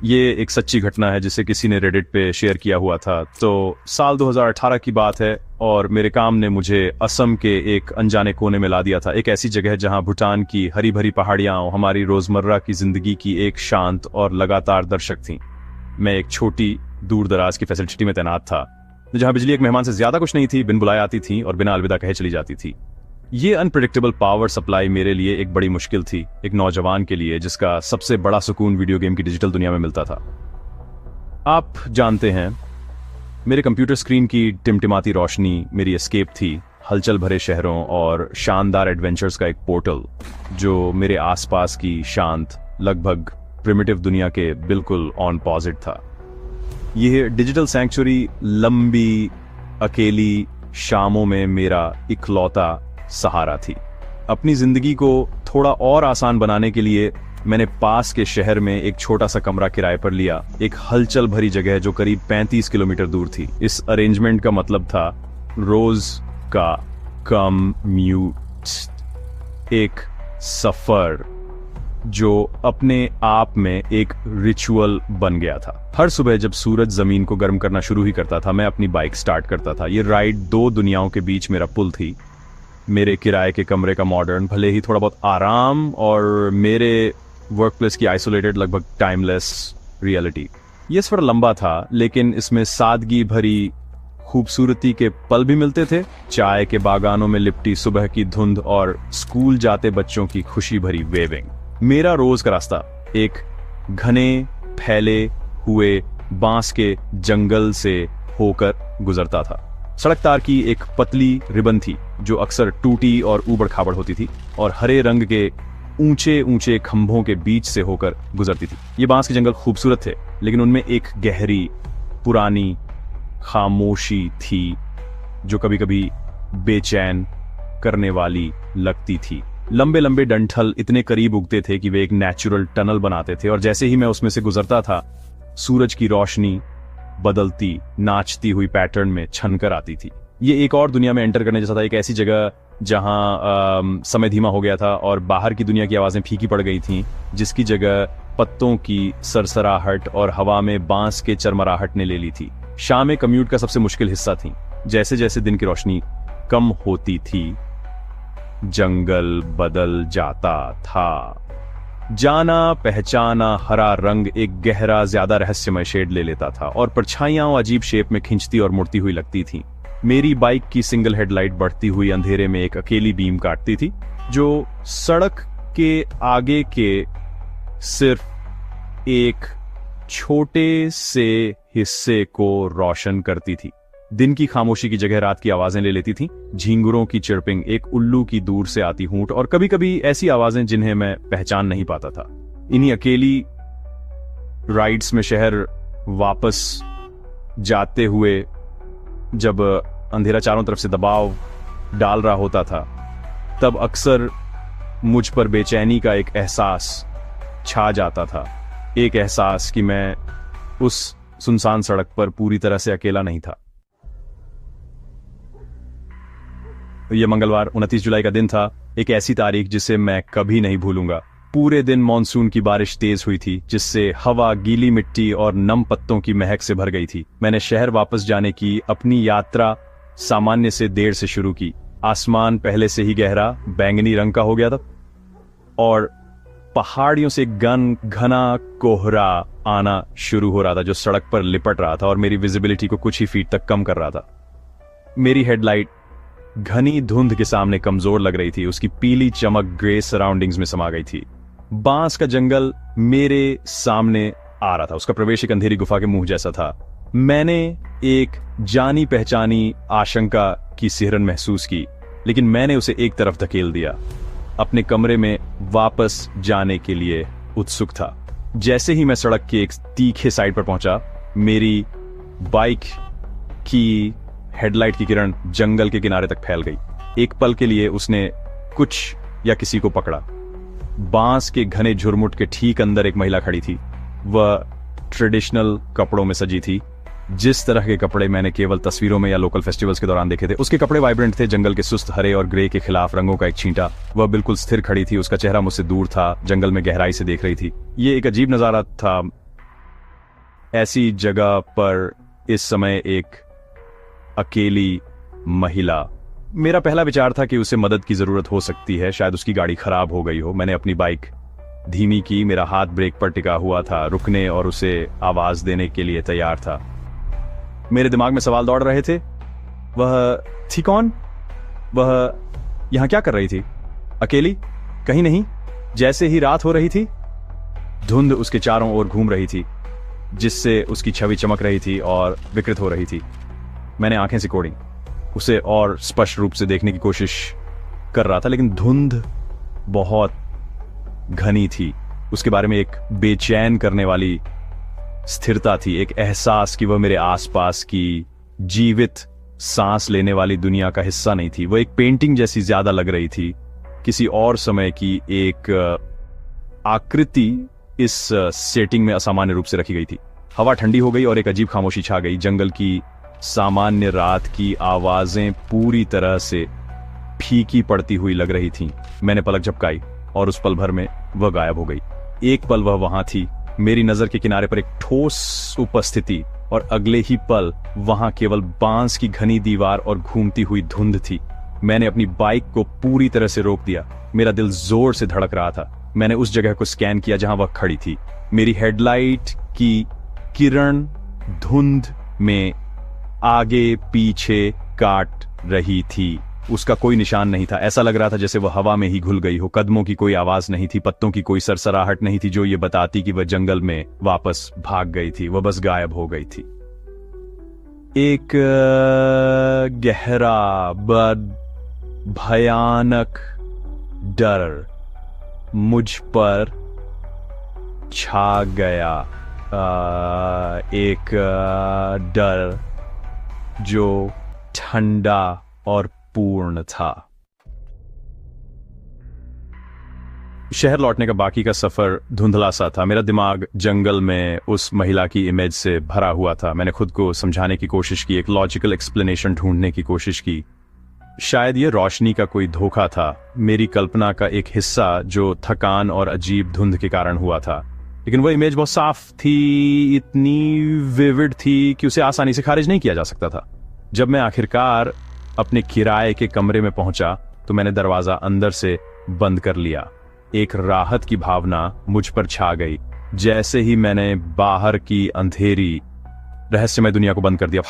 ये एक सच्ची घटना है जिसे किसी ने रेडिट पे शेयर किया हुआ था। तो साल 2018 की बात है और मेरे काम ने मुझे असम के एक अनजाने कोने में ला दिया था, एक ऐसी जगह जहां भूटान की हरी भरी पहाड़ियां हमारी रोजमर्रा की जिंदगी की एक शांत और लगातार दर्शक थीं। मैं एक छोटी दूर दराज की फैसिलिटी में तैनात था, जहां बिजली एक मेहमान से ज्यादा कुछ नहीं थी, बिन बुलाए आती थी और बिना अलविदा कहे चली जाती थी। ये अनप्रेडिक्टेबल पावर सप्लाई मेरे लिए एक बड़ी मुश्किल थी, एक नौजवान के लिए जिसका सबसे बड़ा सुकून वीडियो गेम की डिजिटल दुनिया में मिलता था। आप जानते हैं, मेरे कंप्यूटर स्क्रीन की टिमटिमाती रोशनी मेरी एस्केप थी, हलचल भरे शहरों और शानदार एडवेंचर्स का एक पोर्टल जो मेरे आसपास की शांत, लगभग प्रिमिटिव दुनिया के बिल्कुल ऑन पॉजिट था। यह डिजिटल सैंक्चुरी लंबी, अकेली शामों में मेरा इकलौता सहारा थी। अपनी जिंदगी को थोड़ा और आसान बनाने के लिए मैंने पास के शहर में एक छोटा सा कमरा किराए पर लिया, एक हलचल भरी जगह जो करीब 35 किलोमीटर दूर थी। इस अरेंजमेंट का मतलब था रोज का कम्यूट, एक सफर जो अपने आप में एक रिचुअल बन गया था। हर सुबह जब सूरज जमीन को गर्म करना शुरू ही करता था, मैं अपनी बाइक स्टार्ट करता था। ये राइड दो दुनियाओं के बीच मेरा पुल थी, मेरे किराए के कमरे का मॉडर्न, भले ही थोड़ा बहुत आराम, और मेरे वर्कप्लेस की आइसोलेटेड, लगभग टाइमलेस रियलिटी। ये सफर लंबा था, लेकिन इसमें सादगी भरी खूबसूरती के पल भी मिलते थे। चाय के बागानों में लिपटी सुबह की धुंध और स्कूल जाते बच्चों की खुशी भरी वेविंग। मेरा रोज का रास्ता एक घने फैले हुए बांस के जंगल से होकर गुजरता था। सड़क तार की एक पतली रिबन थी जो अक्सर टूटी और ऊबड़ खाबड़ होती थी और हरे रंग के ऊंचे ऊंचे खंभों के बीच से होकर गुजरती थी। ये बांस के जंगल खूबसूरत थे, लेकिन उनमें एक गहरी, पुरानी खामोशी थी जो कभी कभी बेचैन करने वाली लगती थी। लंबे लंबे डंठल इतने करीब उगते थे कि वे एक नेचुरल टनल बनाते थे, और जैसे ही मैं उसमें से गुजरता था, सूरज की रोशनी बदलती, नाचती हुई पैटर्न में छनकर आती थी। ये एक और दुनिया में एंटर करने जैसा था, एक ऐसी जगह जहां समय धीमा हो गया था और बाहर की दुनिया की आवाजें फीकी पड़ गई थीं, जिसकी जगह पत्तों की सरसराहट और हवा में बांस के चरमराहट ने ले ली थी। शामें कम्यूट का सबसे मुश्किल हिस्सा थी। जैसे जैसे दिन की रोशनी कम होती थी, जंगल बदल जाता था। जाना पहचाना हरा रंग एक गहरा, ज्यादा रहस्यमय शेड ले लेता था और परछाइयां अजीब शेप में खिंचती और मुड़ती हुई लगती थीं। मेरी बाइक की सिंगल हेडलाइट बढ़ती हुई अंधेरे में एक अकेली बीम काटती थी जो सड़क के आगे के सिर्फ एक छोटे से हिस्से को रोशन करती थी। दिन की खामोशी की जगह रात की आवाजें ले लेती थी। झींगुरों की चिरपिंग, एक उल्लू की दूर से आती हूंट, और कभी कभी ऐसी आवाजें जिन्हें मैं पहचान नहीं पाता था। इन्हीं अकेली राइड्स में शहर वापस जाते हुए, जब अंधेरा चारों तरफ से दबाव डाल रहा होता था, तब अक्सर मुझ पर बेचैनी का एक एहसास छा जाता था। एक एहसास कि मैं उस सुनसान सड़क पर पूरी तरह से अकेला नहीं था। यह मंगलवार 29 जुलाई का दिन था, एक ऐसी तारीख जिसे मैं कभी नहीं भूलूंगा। पूरे दिन मॉनसून की बारिश तेज हुई थी, जिससे हवा गीली मिट्टी और नम पत्तों की महक से भर गई थी। मैंने शहर वापस जाने की अपनी यात्रा सामान्य से देर से शुरू की। आसमान पहले से ही गहरा बैंगनी रंग का हो गया था और पहाड़ियों से घना कोहरा आना शुरू हो रहा था जो सड़क पर लिपट रहा था और मेरी विजिबिलिटी को कुछ ही फीट तक कम कर रहा था। मेरी हेडलाइट घनी धुंध के सामने कमजोर लग रही थी, उसकी पीली चमक ग्रे सराउंडिंग्स में समा गई थी। बांस का जंगल मेरे सामने आ रहा था, उसका प्रवेश एक अंधेरी गुफा के मुंह जैसा था। मैंने एक जानी पहचानी आशंका की सिहरन महसूस की, लेकिन मैंने उसे एक तरफ धकेल दिया, अपने कमरे में वापस जाने के लिए उत्सुक था। जैसे ही मैं सड़क के एक तीखे साइड पर पहुंचा, मेरी बाइक की हेडलाइट की किरण जंगल के किनारे तक फैल गई। एक पल के लिए उसने कुछ या किसी को पकड़ा। बांस के घने झुरमुट के ठीक अंदर एक महिला खड़ी थी। वह ट्रेडिशनल कपड़ों में सजी थी, जिस तरह के कपड़े मैंने केवल तस्वीरों में या लोकल फेस्टिवल्स के दौरान देखे थे। उसके कपड़े वाइब्रेंट थे, जंगल के सुस्त हरे और ग्रे के खिलाफ रंगों का एक छींटा। वह बिल्कुल स्थिर खड़ी थी, उसका चेहरा मुझसे दूर था, जंगल में गहराई से देख रही थी। ये एक अजीब नजारा था। ऐसी जगह पर इस समय एक अकेली महिला। मेरा पहला विचार था कि उसे मदद की जरूरत हो सकती है, शायद उसकी गाड़ी खराब हो गई हो। मैंने अपनी बाइक धीमी की, मेरा हाथ ब्रेक पर टिका हुआ था, रुकने और उसे आवाज देने के लिए तैयार था। मेरे दिमाग में सवाल दौड़ रहे थे, वह थी कौन? वह यहां क्या कर रही थी? अकेली? कहीं नहीं। जैसे ही रात हो रही थी, धुंध उसके चारों ओर घूम रही थी, जिससे उसकी छवि चमक रही थी और विकृत हो रही थी। मैंने आंखें सिकोड़ी, उसे और स्पष्ट रूप से देखने की कोशिश कर रहा था, लेकिन धुंध बहुत घनी थी। उसके बारे में एक बेचैन करने वाली स्थिरता थी, एक एहसास कि वह मेरे आसपास की जीवित सांस लेने वाली दुनिया का हिस्सा नहीं थी। वह एक पेंटिंग जैसी ज्यादा लग रही थी, किसी और समय की एक आकृति इस सेटिंग में असामान्य रूप से रखी गई थी। हवा ठंडी हो गई और एक अजीब खामोशी छा गई। जंगल की सामान्य रात की आवाजें पूरी तरह से फीकी पड़ती हुई लग रही थीं। मैंने पलक झपकाई और उस पल भर में वह गायब हो गई। एक पल वह वहां थी, मेरी नजर के किनारे पर एक ठोस उपस्थिति, और अगले ही पल वहां केवल बांस की घनी दीवार और घूमती हुई धुंध थी। मैंने अपनी बाइक को पूरी तरह से रोक दिया। मेरा दिल जोर से धड़क रहा था। मैंने उस जगह को स्कैन किया जहां वह खड़ी थी। मेरी हेडलाइट की किरण धुंध में आगे पीछे काट रही थी। उसका कोई निशान नहीं था। ऐसा लग रहा था जैसे वह हवा में ही घुल गई हो। कदमों की कोई आवाज नहीं थी, पत्तों की कोई सरसराहट नहीं थी जो ये बताती कि वह जंगल में वापस भाग गई थी। वह बस गायब हो गई थी। एक गहरा भयानक डर मुझ पर छा गया। एक डर जो ठंडा और पूर्ण था। शहर लौटने का बाकी का सफर धुंधला सा था। मेरा दिमाग जंगल में उस महिला की इमेज से भरा हुआ था। मैंने खुद को समझाने की कोशिश की, एक लॉजिकल एक्सप्लेनेशन ढूंढने की कोशिश की। शायद ये रोशनी का कोई धोखा था, मेरी कल्पना का एक हिस्सा जो थकान और अजीब धुंध के कारण हुआ था। लेकिन वह इमेज बहुत साफ थी, इतनी विविड थी कि उसे आसानी से खारिज नहीं किया जा सकता था। जब मैं आखिरकार अपने किराए के कमरे में पहुंचा तो मैंने दरवाजा अंदर से बंद कर लिया। एक राहत की भावना मुझ पर छा गई जैसे ही मैंने बाहर की अंधेरी रहस्यमय दुनिया को बंद कर दिया।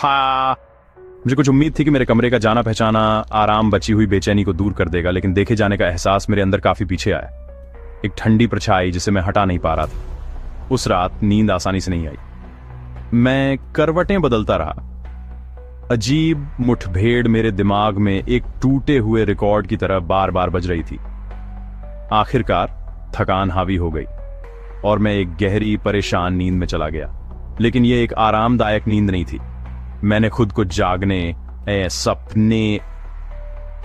मुझे कुछ उम्मीद थी कि मेरे कमरे का जाना पहचाना आराम बची हुई बेचैनी को दूर कर देगा, लेकिन देखे जाने का एहसास मेरे अंदर काफी पीछे आया। एक ठंडी परछाई जिसे मैं हटा नहीं पा रहा था। उस रात नींद आसानी से नहीं आई। मैं करवटें बदलता रहा। अजीब मुठभेड़ मेरे दिमाग में एक टूटे हुए रिकॉर्ड की तरह बार बार बज रही थी। आखिरकार थकान हावी हो गई और मैं एक गहरी परेशान नींद में चला गया। लेकिन यह एक आरामदायक नींद नहीं थी। मैंने खुद को जागने, सपने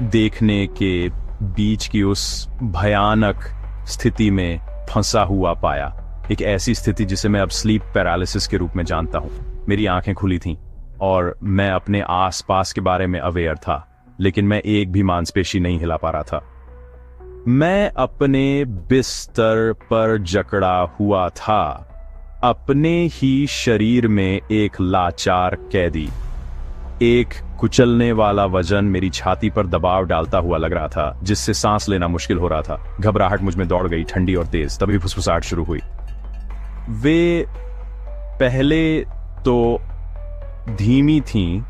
देखने के बीच की उस भयानक स्थिति में फंसा हुआ पाया। एक ऐसी स्थिति जिसे मैं अब स्लीप पैरालिसिस के रूप में जानता हूं। मेरी आंखें खुली थीं और मैं अपने आसपास के बारे में अवेयर था, लेकिन मैं एक भी मांसपेशी नहीं हिला पा रहा था। मैं अपने बिस्तर पर जकड़ा हुआ था, अपने ही शरीर में एक लाचार कैदी। एक कुचलने वाला वजन मेरी छाती पर दबाव डालता हुआ लग रहा था, जिससे सांस लेना मुश्किल हो रहा था। घबराहट मुझ में दौड़ गई, ठंडी और तेज। तभी फुसफुसाहट शुरू हुई। वे पहले तो धीमी थीं,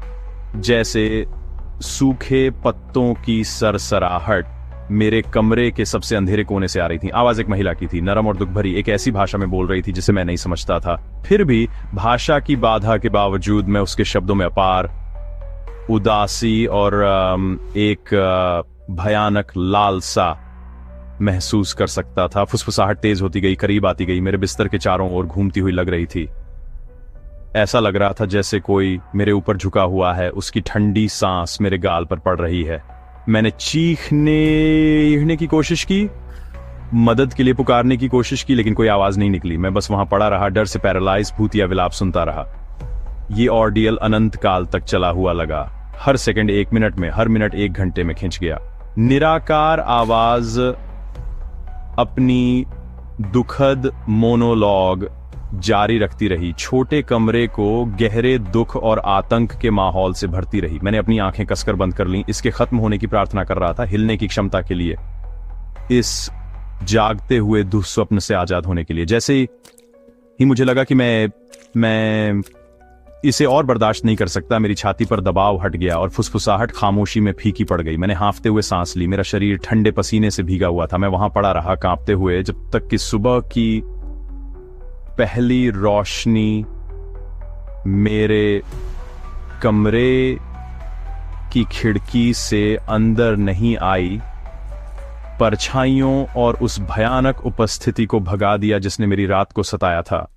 जैसे सूखे पत्तों की सरसराहट मेरे कमरे के सबसे अंधेरे कोने से आ रही थी। आवाज एक महिला की थी, नरम और दुख भरी, एक ऐसी भाषा में बोल रही थी जिसे मैं नहीं समझता था। फिर भी भाषा की बाधा के बावजूद मैं उसके शब्दों में अपार उदासी और एक भयानक लालसा महसूस कर सकता था। फुसफुसाहट तेज होती गई, करीब आती गई, मेरे बिस्तर के चारों ओर घूमती हुई लग रही थी। ऐसा लग रहा था जैसे कोई मेरे ऊपर झुका हुआ है, उसकी ठंडी सांस मेरे गाल पर पड़ रही है। मैंने चीखने की कोशिश की, मदद के लिए पुकारने की कोशिश की, लेकिन कोई आवाज नहीं निकली। मैं बस वहां पड़ा रहा, डर से पैरालाइज, भूतिया विलाप सुनता रहा। ये ऑर्डियल अनंत काल तक चला हुआ लगा। हर सेकंड 1 मिनट में, हर मिनट 1 घंटे में खिंच गया। निराकार आवाज अपनी दुखद मोनोलॉग जारी रखती रही, छोटे कमरे को गहरे दुख और आतंक के माहौल से भरती रही। मैंने अपनी आंखें कसकर बंद कर लीं, इसके खत्म होने की प्रार्थना कर रहा था, हिलने की क्षमता के लिए, इस जागते हुए दुःस्वप्न से आजाद होने के लिए। जैसे ही मुझे लगा कि मैं इसे और बर्दाश्त नहीं कर सकता, मेरी छाती पर दबाव हट गया और फुसफुसाहट खामोशी में फीकी पड़ गई। मैंने हांफते हुए सांस ली, मेरा शरीर ठंडे पसीने से भीगा हुआ था। मैं वहां पड़ा रहा कांपते हुए जब तक कि सुबह की पहली रोशनी मेरे कमरे की खिड़की से अंदर नहीं आई, परछाइयों और उस भयानक उपस्थिति को भगा दिया जिसने मेरी रात को सताया था।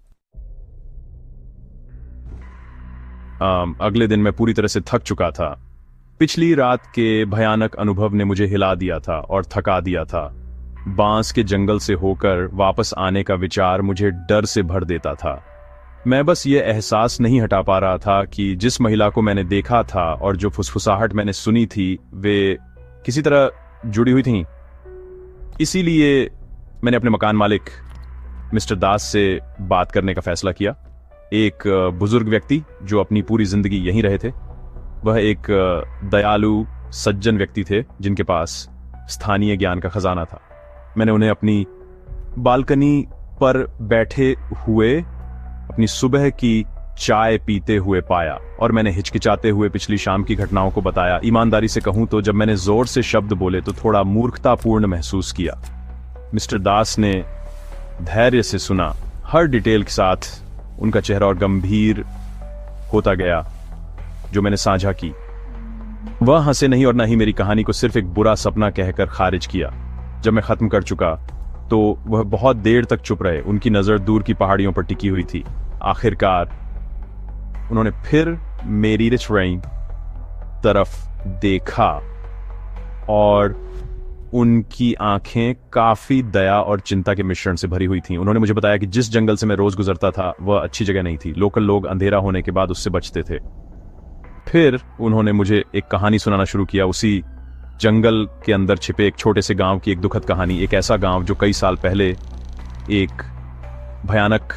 अगले दिन मैं पूरी तरह से थक चुका था। पिछली रात के भयानक अनुभव ने मुझे हिला दिया था और थका दिया था। बांस के जंगल से होकर वापस आने का विचार मुझे डर से भर देता था। मैं बस ये एहसास नहीं हटा पा रहा था कि जिस महिला को मैंने देखा था और जो फुसफुसाहट मैंने सुनी थी, वे किसी तरह जुड़ी हुई थीं। इसीलिए मैंने अपने मकान मालिक मिस्टर दास से बात करने का फैसला किया। एक बुजुर्ग व्यक्ति जो अपनी पूरी जिंदगी यहीं रहे थे। वह एक दयालु सज्जन व्यक्ति थे जिनके पास स्थानीय ज्ञान का खजाना था। मैंने उन्हें अपनी बालकनी पर बैठे हुए अपनी सुबह की चाय पीते हुए पाया और मैंने हिचकिचाते हुए पिछली शाम की घटनाओं को बताया। ईमानदारी से कहूं तो जब मैंने जोर से शब्द बोले तो थोड़ा मूर्खतापूर्ण महसूस किया। मिस्टर दास ने धैर्य से सुना, हर डिटेल के साथ उनका चेहरा और गंभीर होता गया जो मैंने साझा की। वह हंसे नहीं और न ही मेरी कहानी को सिर्फ एक बुरा सपना कहकर खारिज किया। जब मैं खत्म कर चुका तो वह बहुत देर तक चुप रहे। उनकी नजर दूर की पहाड़ियों पर टिकी हुई थी। आखिरकार उन्होंने फिर मेरी रिचवेइंग तरफ देखा और उनकी आंखें काफी दया और चिंता के मिश्रण से भरी हुई थीं। उन्होंने मुझे बताया कि जिस जंगल से मैं रोज गुजरता था वह अच्छी जगह नहीं थी। लोकल लोग अंधेरा होने के बाद उससे बचते थे। फिर उन्होंने मुझे एक कहानी सुनाना शुरू किया, उसी जंगल के अंदर छिपे एक छोटे से गांव की एक दुखद कहानी। एक ऐसा गांव जो कई साल पहले एक भयानक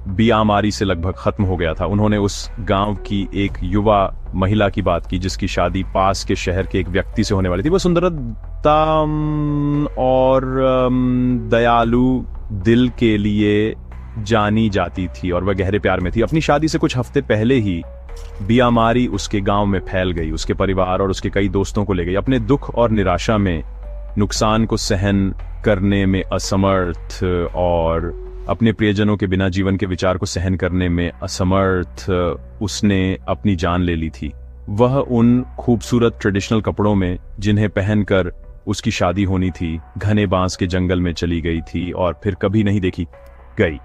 बीमारी से लगभग खत्म हो गया था। उन्होंने उस गांव की एक युवा महिला की बात की जिसकी शादी पास के शहर के एक व्यक्ति से होने वाली थी। वह सुंदरता और दयालु दिल के लिए जानी जाती थी और वह गहरे प्यार में थी। अपनी शादी से कुछ हफ्ते पहले ही बीमारी उसके गांव में फैल गई, उसके परिवार और उसके कई दोस्तों को ले गई। अपने दुख और निराशा में, नुकसान को सहन करने में असमर्थ और अपने प्रियजनों के बिना जीवन के विचार को सहन करने में असमर्थ, उसने अपनी जान ले ली थी। वह उन खूबसूरत ट्रेडिशनल कपड़ों में जिन्हें पहनकर उसकी शादी होनी थी, घने बांस के जंगल में चली गई थी और फिर कभी नहीं देखी गई।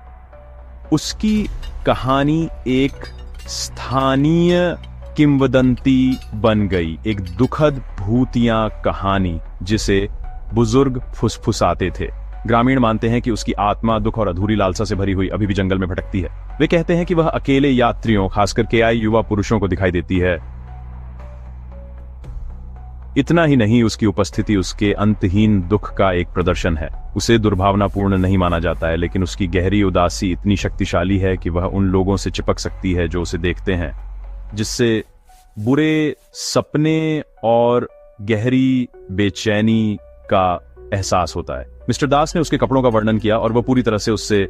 उसकी कहानी एक स्थानीय किंवदंती बन गई, एक दुखद भूतिया कहानी जिसे बुजुर्ग फुसफुसाते थे। ग्रामीण मानते हैं कि उसकी आत्मा दुख और अधूरी लालसा से भरी हुई अभी भी जंगल में भटकती है। वे कहते हैं कि वह अकेले यात्रियों, खासकर केआई युवा पुरुषों को दिखाई देती है। इतना ही नहीं, उसकी उपस्थिति उसके अंतहीन दुख का एक प्रदर्शन है। उसे दुर्भावनापूर्ण नहीं माना जाता है, लेकिन उसकी गहरी उदासी इतनी शक्तिशाली है कि वह उन लोगों से चिपक सकती है जो उसे देखते हैं, जिससे बुरे सपने और गहरी बेचैनी का एहसास होता है। मिस्टर दास ने उसके कपड़ों का वर्णन किया और वह पूरी तरह से उससे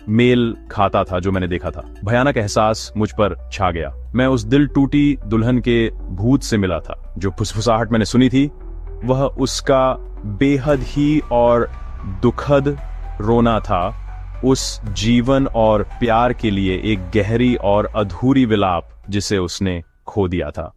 मेल खाता था जो मैंने देखा था। भयानक एहसास मुझ पर छा गया। मैं उस दिल टूटी दुल्हन के भूत से मिला था। जो फुसफुसाहट मैंने सुनी थी वह उसका बेहद ही और दुखद रोना था, उस जीवन और प्यार के लिए एक गहरी और अधूरी विलाप जिसे उसने खो दिया था।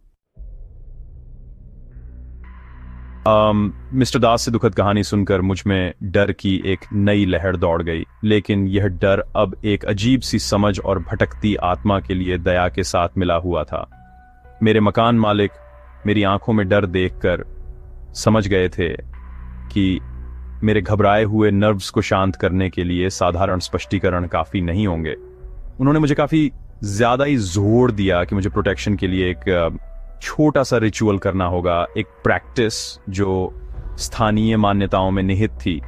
मिस्टर दास से दुखद कहानी सुनकर मुझ में डर की एक नई लहर दौड़ गई, लेकिन यह डर अब एक अजीब सी समझ और भटकती आत्मा के लिए दया के साथ मिला हुआ था। मेरे मकान मालिक मेरी आंखों में डर देखकर समझ गए थे कि मेरे घबराए हुए नर्व्स को शांत करने के लिए साधारण स्पष्टीकरण काफी नहीं होंगे। उन्होंने मुझे काफी ज्यादा ही जोर दिया कि मुझे प्रोटेक्शन के लिए एक छोटा सा रिचुअल करना होगा, एक प्रैक्टिस जो स्थानीय मान्यताओं में निहित थी,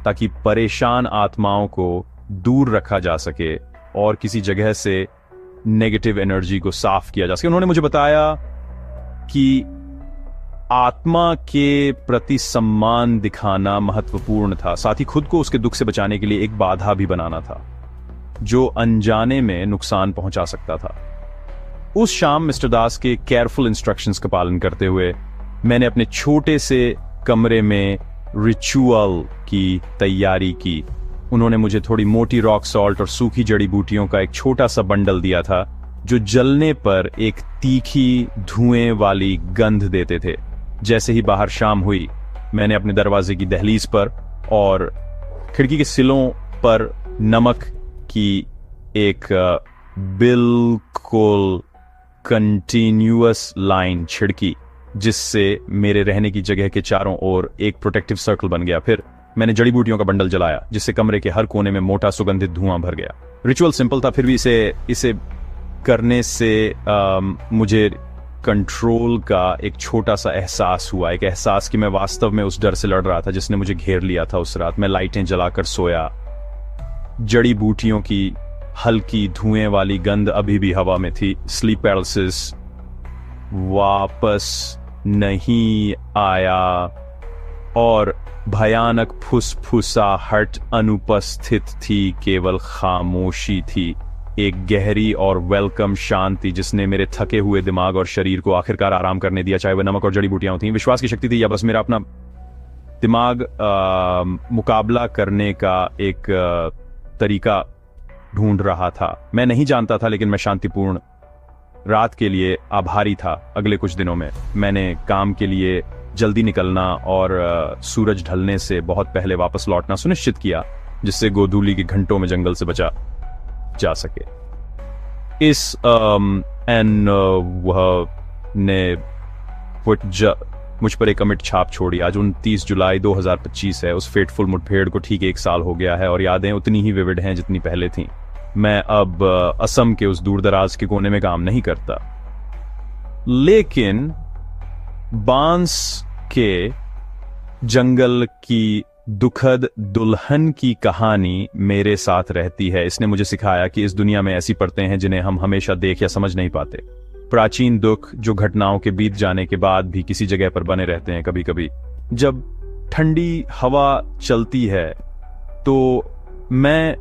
ताकि परेशान आत्माओं को दूर रखा जा सके और किसी जगह से नेगेटिव एनर्जी को साफ किया जा सके। उन्होंने मुझे बताया कि आत्मा के प्रति सम्मान दिखाना महत्वपूर्ण था, साथ ही खुद को उसके दुख से बचाने के लिए एक बाधा भी बनाना था जो अनजाने में नुकसान पहुंचा सकता था। उस शाम मिस्टर दास के केयरफुल इंस्ट्रक्शंस का पालन करते हुए मैंने अपने छोटे से कमरे में रिचुअल की तैयारी की। उन्होंने मुझे थोड़ी मोटी रॉक सॉल्ट और सूखी जड़ी बूटियों का एक छोटा सा बंडल दिया था जो जलने पर एक तीखी धुएं वाली गंध देते थे। जैसे ही बाहर शाम हुई, मैंने अपने दरवाजे की दहलीज पर और खिड़की के सिलों पर नमक की एक बिल्कुल कंटिन्यूअस लाइन छिड़की, जिससे मेरे रहने की जगह के चारों ओर एक प्रोटेक्टिव सर्कल बन गया। फिर मैंने जड़ी बूटियों का बंडल जलाया, जिससे कमरे के हर कोने में मोटा सुगंधित धुआं भर गया। रिचुअल सिंपल था, फिर भी इसे करने से मुझे कंट्रोल का एक छोटा सा एहसास हुआ, एक एहसास कि मैं वास्तव में उस डर से लड़ रहा था जिसने मुझे घेर लिया था उस रात। मैं लाइटें जलाकर सोया। जड़ी बूटियों की हल्की धुएं वाली गंध अभी भी हवा में थी। स्लीप पैरालिसिस वापस नहीं आया और भयानक फुसफुसाहट अनुपस्थित थी, केवल खामोशी थी, एक गहरी और वेलकम शांति जिसने मेरे थके हुए दिमाग और शरीर को आखिरकार आराम करने दिया, चाहे वह नमक और जड़ी बूटियां थीं। विश्वास की शक्ति थी या बस मेरा अपना दिमाग मुकाबला करने का एक तरीका ढूंढ रहा था, मैं नहीं जानता था। लेकिन मैं शांतिपूर्ण रात के लिए आभारी था। अगले कुछ दिनों में मैंने काम के लिए जल्दी निकलना और सूरज ढलने से बहुत पहले वापस लौटना सुनिश्चित किया, जिससे गोधूली के घंटों में जंगल से बचा जा सके। वह ने मुझ पर एक अमिट छाप छोड़ी। आज 29 जुलाई 2025 है। उस फेटफुल मुठभेड़ को ठीक 1 साल हो गया है और यादें उतनी ही विविड हैं जितनी पहले थीं। मैं अब असम के उस दूरदराज के कोने में काम नहीं करता, लेकिन बांस के जंगल की दुखद दुल्हन की कहानी मेरे साथ रहती है। इसने मुझे सिखाया कि इस दुनिया में ऐसी परतें हैं जिन्हें हम हमेशा देख या समझ नहीं पाते। प्राचीन दुख जो घटनाओं के बीत जाने के बाद भी किसी जगह पर बने रहते हैं। कभी कभी जब ठंडी हवा चलती है तो मैं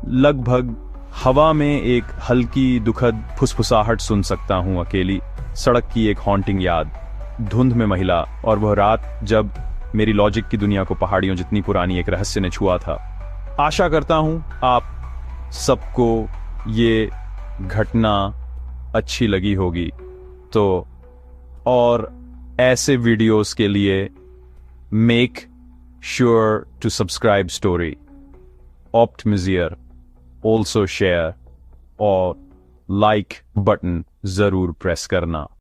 लगभग हवा में एक हल्की दुखद फुसफुसाहट सुन सकता हूं। अकेली सड़क की एक हॉन्टिंग याद, धुंध में महिला, और वह रात जब मेरी लॉजिक की दुनिया को पहाड़ियों जितनी पुरानी एक रहस्य ने छुआ था। आशा करता हूं आप सबको ये घटना अच्छी लगी होगी। तो और ऐसे वीडियोस के लिए make sure to subscribe story optimizer, also share और लाइक बटन जरूर प्रेस करना।